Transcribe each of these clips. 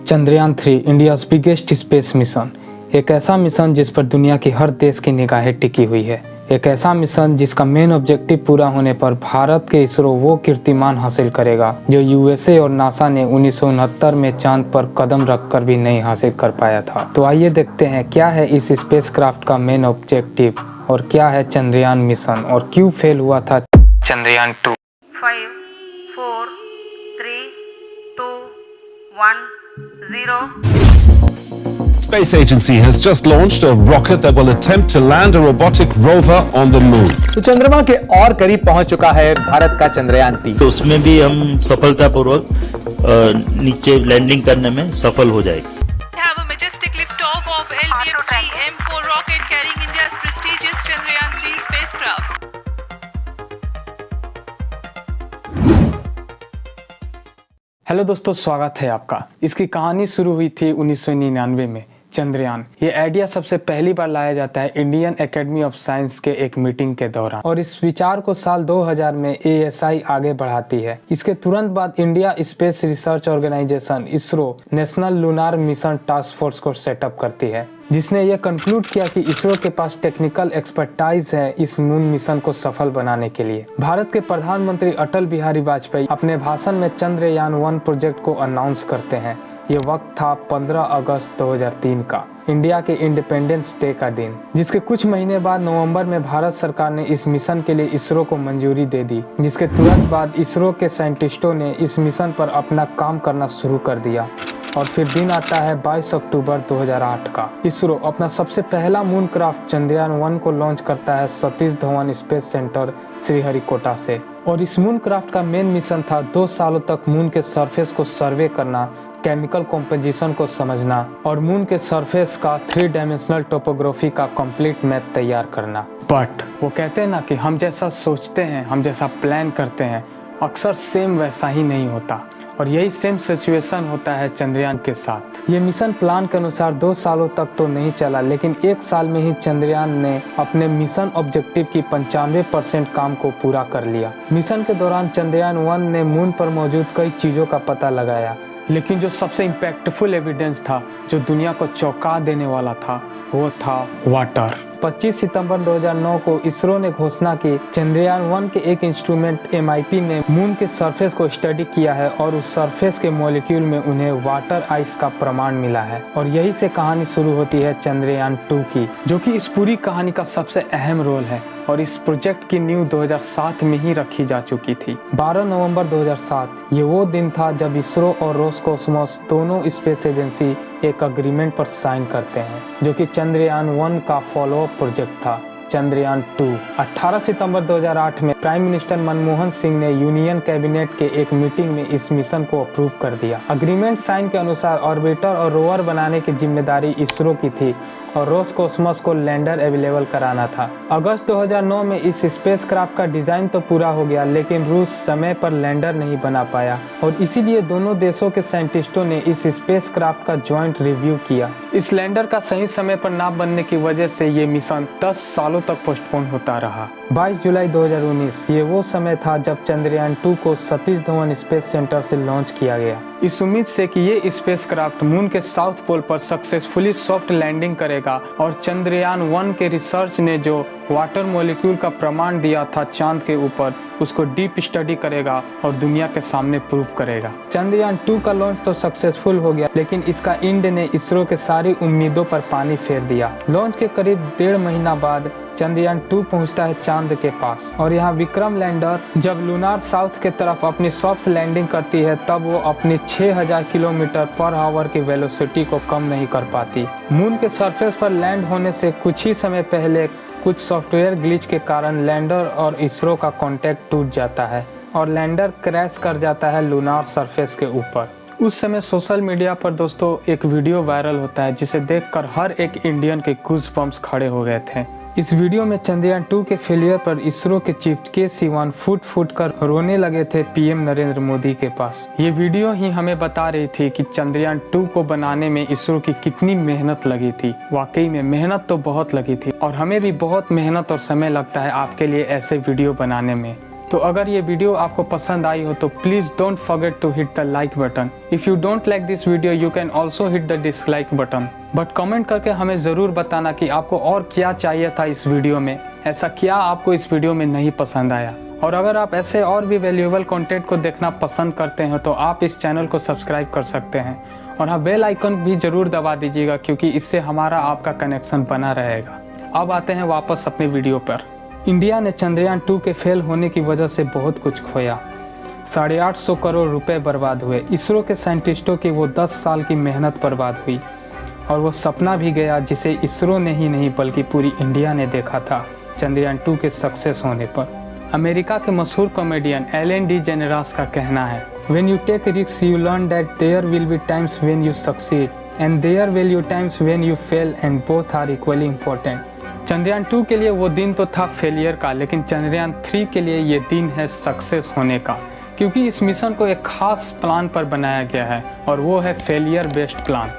Chandrayaan 3 India's biggest space mission. एक ऐसा mission जिस पर दुनिया की हर देश की निगाहें टिकी हुई है। एक ऐसा मिशन जिसका मेन ऑब्जेक्टिव पूरा होने पर भारत के इसरो वो कीर्तिमान हासिल करेगा जो यूएसए और नासा ने 1969 में चांद पर कदम रखकर भी नहीं हासिल कर पाया था। तो आइए देखते हैं क्या है इस स्पेसक्राफ्ट का मेन ऑब्जेक्टिव और क्या है चंद्रयान मिशन और क्यों फेल हुआ था Chandrayaan 2। 5, 4, 3, 2, 1, 0. Space Agency has just launched a rocket that will attempt to land a robotic rover on the moon. तो चंद्रमा के और करीब पहुंच चुका है भारत का चंद्रयान 3। तो उसमें भी हम सफलतापूर्वक नीचे लैंडिंग करने में सफल हो जाएगी। Have a majestic liftoff of LPM-3 M4 rocket carrying India's prestigious Chandrayaan 3 spacecraft. Hello दोस्तों, स्वागत है आपका। इसकी कहानी शुरू हुई थी 1999 में। चंद्रयान ये आइडिया सबसे पहली बार लाया जाता है इंडियन एकेडमी ऑफ साइंस के एक मीटिंग के दौरान और इस विचार को साल 2000 में ASI आगे बढ़ाती है। इसके तुरंत बाद India Space Research Organisation ISRO National Lunar Mission Task Force को सेटअप करती है, जिसने ये कंक्लूड किया कि इसरो के पास टेक्निकल एक्सपर्टाइज है इस मून मिशन को सफल बनाने के लिए। भारत के प्रधानमंत्री अटल बिहारी वाजपेयी अपने भाषण में चंद्रयान 1 प्रोजेक्ट को अनाउंस करते हैं। ये वक्त था 15 अगस्त 2003 का, इंडिया के इंडिपेंडेंस डे का दिन, जिसके कुछ महीने बाद नवंबर में भारत सरकार ने इस मिशन के लिए इसरो को मंजूरी दे दी, जिसके तुरंत बाद इसरो के साइंटिस्टों ने इस मिशन पर अपना काम करना शुरू कर दिया। और फिर दिन आता है 22 अक्टूबर 2008 का। इसरो अपना सबसे पहला मून क्राफ्ट चंद्रयान 1 को लॉन्च करता है सतीश धवन स्पेस सेंटर श्रीहरिकोटा से। और इस मून क्राफ्ट का मेन मिशन था 2 सालों तक मून के सरफेस को सर्वे करना, केमिकल कॉम्पोजिशन को समझना और मून के सरफेस का 3 डायमेंशनल टोपोग्राफी का कंप्लीट मैप तैयार करना। बट वो कहते हैं ना कि हम जैसा सोचते हैं, हम जैसा प्लान करते हैं, अक्सर सेम वैसा ही नहीं होता। और यही सेम सिचुएशन होता है चंद्रयान के साथ। ये मिशन प्लान के अनुसार 2 सालों तक तो नहीं चला, लेकिन 1 साल में ही चंद्रयान ने अपने मिशन ऑब्जेक्टिव की 95% काम को पूरा कर लिया। मिशन के दौरान चंद्रयान 1 ने मून पर मौजूद कई चीजों का पता लगाया, लेकिन जो सबसे इम्पैक्टफुल एविडेंस था, जो दुनिया को चौंका देने वाला था, वो था वाटर। 25 सितंबर 2009 को इसरो ने घोषणा की चंद्रयान 1 के एक इंस्ट्रूमेंट MIP ने मून के सरफेस को स्टडी किया है और उस सरफेस के मॉलिक्यूल में उन्हें वाटर आइस का प्रमाण मिला है। और यही से कहानी शुरू होती है चंद्रयान 2 की, जो कि इस पूरी कहानी का सबसे अहम रोल है। और इस प्रोजेक्ट की नींव 2007 में ही रखी जा चुकी थी। 12 नवंबर 2007 ये वो दिन था जब इसरो और रोसकॉस्मोस दोनों स्पेस एजेंसी एक अग्रीमेंट पर साइन करते हैं, जो कि चंद्रयान 1 का फॉलोअप प्रोजेक्ट था, चंद्रयान 2। 18 सितंबर 2008 में प्राइम मिनिस्टर मनमोहन सिंह ने यूनियन कैबिनेट के एक मीटिंग में इस मिशन को अप्रूव कर दिया। अग्रीमेंट साइन के अनुसार ऑर्बिटर और रोवर बनाने की जिम्मेदारी इसरो की थी और रोसकॉस्मोस को लैंडर अवेलेबल कराना था। अगस्त 2009 में इस स्पेसक्राफ्ट का डिजाइन तो पूरा हो गया, लेकिन रूस समय पर लैंडर नहीं बना पाया और इसीलिए दोनों देशों के साइंटिस्टों ने इस स्पेसक्राफ्ट का जॉइंट रिव्यू किया। इस लैंडर का सही समय पर ना बनने की वजह से ये मिशन 10 सालों तक पोस्टपोन होता रहा। 22 जुलाई 2019 ये वो समय था जब चंद्रयान 2 को सतीश धवन स्पेस सेंटर से लॉन्च किया गया, इस उम्मीद से कि ये स्पेसक्राफ्ट मून के साउथ पोल पर सक्सेसफुली सॉफ्ट लैंडिंग करेगा और चंद्रयान 1 के रिसर्च ने जो वाटर मॉलिक्यूल का प्रमाण दिया था चांद के ऊपर, उसको डीप स्टडी करेगा और दुनिया के सामने प्रूव करेगा। चंद्रयान 2 का लॉन्च तो सक्सेसफुल हो गया, लेकिन इसका एंड ने इसरो के सारी उम्मीदों पर पानी फेर दिया। लॉन्च के करीब 1.5 महीना बाद चंद्रयान 2 पहुंचता है चांद के पास और यहाँ विक्रम लैंडर जब लूनार साउथ के तरफ अपनी सॉफ्ट लैंडिंग करती है, तब वो अपनी 6000 किलोमीटर पर आवर की वेलोसिटी को कम नहीं कर पाती। मून के सरफेस पर लैंड होने से कुछ ही समय पहले कुछ सॉफ्टवेयर ग्लिच के कारण लैंडर और इसरो का कॉन्टैक्ट टूट जाता है और लैंडर क्रैश कर जाता है लूनार सरफेस के ऊपर। उस समय सोशल मीडिया पर दोस्तों एक वीडियो वायरल होता है, जिसे देखकर हर एक इंडियन के गूज़बम्प्स खड़े हो गए थे। इस वीडियो में चंद्रयान 2 के फेलियर पर इसरो के चीफ के सिवान फूट कर रोने लगे थे पीएम नरेंद्र मोदी के पास। ये वीडियो ही हमें बता रही थी कि चंद्रयान 2 को बनाने में इसरो की कितनी मेहनत लगी थी। वाकई में मेहनत तो बहुत लगी थी और हमें भी बहुत मेहनत और समय लगता है आपके लिए ऐसे वीडियो बनाने में। तो अगर ये वीडियो आपको पसंद आई हो तो please don't forget to hit the like button. If you don't like this video you can also hit the dislike button. But comment करके हमें ज़रूर बताना कि आपको और क्या चाहिए था इस वीडियो में, ऐसा क्या आपको इस वीडियो में नहीं पसंद आया। और अगर आप ऐसे और भी वैल्यूएबल कंटेंट को देखना पसंद करते हैं तो आप इस चैनल को सब्सक्राइब कर सकते हैं और हाँ, बेल आइकन भी ज़रूर दबा दीजिएगा क्योंकि इससे हमारा आपका कनेक्शन बना रहेगा। अब आते हैं वापस अपने वीडियो पर। इंडिया ने चंद्रयान 2 के फेल होने की वजह से बहुत कुछ खोया। 850 करोड़ रुपए बर्बाद हुए। इसरो के साइंटिस्टों की वो 10 साल की मेहनत बर्बाद हुई और वो सपना भी गया जिसे इसरो ने ही नहीं बल्कि पूरी इंडिया ने देखा था चंद्रयान 2 के सक्सेस होने पर। अमेरिका के मशहूर कॉमेडियन एलन डीजेनेरेस का कहना है, When you take risks, you learn that there will be times when you succeed and there will be times when you fail and both are equally important. Chandrayaan 2 के लिए वो दिन तो था फेलियर का, लेकिन चंद्रयान 3 के लिए ये दिन है सक्सेस होने का, क्योंकि इस मिशन को एक खास प्लान पर बनाया गया है और वो है फेलियर बेस्ड प्लान।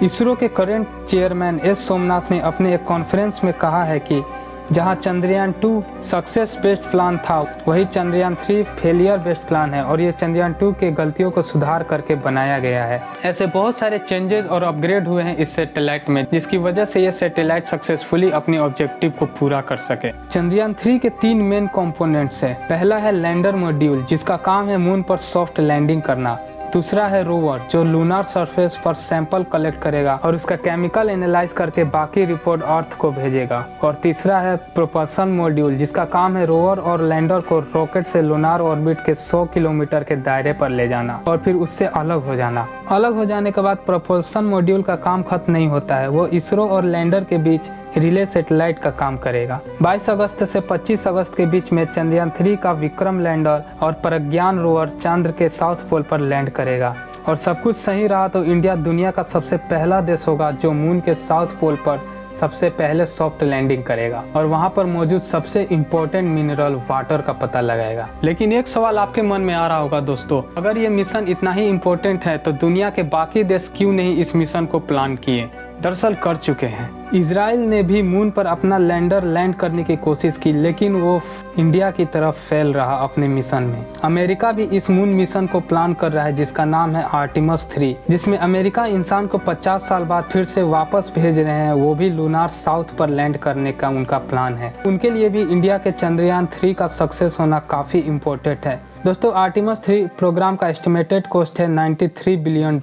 इसरो के करंट चेयरमैन एस सोमनाथ ने अपने एक कॉन्फ्रेंस में कहा है कि जहां चंद्रयान 2 सक्सेस बेस्ड प्लान था वही चंद्रयान 3 फेलियर बेस्ड प्लान है और ये चंद्रयान 2 के गलतियों को सुधार करके बनाया गया है। ऐसे बहुत सारे चेंजेस और अपग्रेड हुए हैं इस सैटेलाइट में जिसकी वजह से ये सैटेलाइट सक्सेसफुली अपने ऑब्जेक्टिव को पूरा कर सके। चंद्रयान 3 के 3 मेन कंपोनेंट्स है। पहला है लैंडर मॉड्यूल जिसका काम है मून पर सॉफ्ट लैंडिंग करना। दूसरा है रोवर जो लूनार सरफेस पर सैंपल कलेक्ट करेगा और उसका केमिकल एनालाइज करके बाकी रिपोर्ट अर्थ को भेजेगा। और तीसरा है प्रोपल्शन मॉड्यूल जिसका काम है रोवर और लैंडर को रॉकेट से लूनार ऑर्बिट के 100 किलोमीटर के दायरे पर ले जाना और फिर उससे अलग हो जाना। अलग हो जाने के बाद प्रोपल्शन मॉड्यूल का काम खत्म नहीं होता है, वो इसरो और लैंडर के बीच रिले सैटेलाइट का काम करेगा। 22 अगस्त से 25 अगस्त के बीच में चंद्रयान 3 का विक्रम लैंडर और प्रज्ञान रोवर चंद्र के साउथ पोल पर लैंड करेगा और सब कुछ सही रहा तो इंडिया दुनिया का सबसे पहला देश होगा जो मून के साउथ पोल पर सबसे पहले सॉफ्ट लैंडिंग करेगा और वहां पर मौजूद सबसे इम्पोर्टेंट मिनरल वाटर का पता लगाएगा। लेकिन एक सवाल आपके मन में आ रहा होगा दोस्तों, अगर ये मिशन इतना ही इम्पोर्टेंट है तो दुनिया के बाकी देश क्यों नहीं इस मिशन को प्लान किए? दरअसल कर चुके हैं। इजराइल ने भी मून पर अपना लैंडर लैंड करने की कोशिश की लेकिन वो इंडिया की तरफ फेल रहा अपने मिशन में। अमेरिका भी इस मून मिशन को प्लान कर रहा है जिसका नाम है आर्टिमस 3 जिसमें अमेरिका इंसान को 50 साल बाद फिर से वापस भेज रहे हैं, वो भी लूनार साउथ पर लैंड करने का उनका प्लान है। उनके लिए भी इंडिया के चंद्रयान 3 का सक्सेस होना काफी इम्पोर्टेंट है। दोस्तों आर्टिमस 3 प्रोग्राम का एस्टिमेटेड कॉस्ट है $93 बिलियन,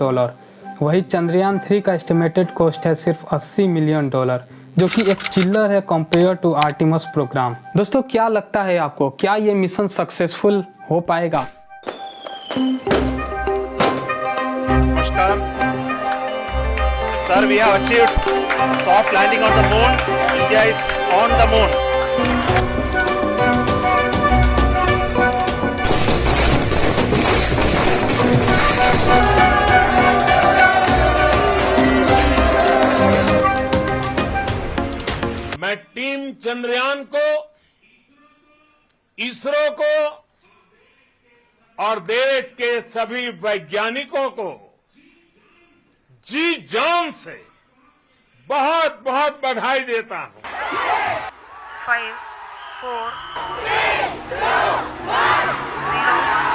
वही चंद्रयान 3 का एस्टिमेटेड कॉस्ट है सिर्फ $80 मिलियन जो कि एक चिल्लर है कंपेयर टू आर्टिमस प्रोग्राम। दोस्तों क्या लगता है आपको, क्या ये मिशन सक्सेसफुल हो पाएगा? नमस्कार sir, we have achieved soft landing on the moon. India is on the moon. मैं टीम चंद्रयान को, इसरो को और देश के सभी वैज्ञानिकों को जी जान से बहुत बहुत बधाई देता हूं। 5 4 3 2 1 0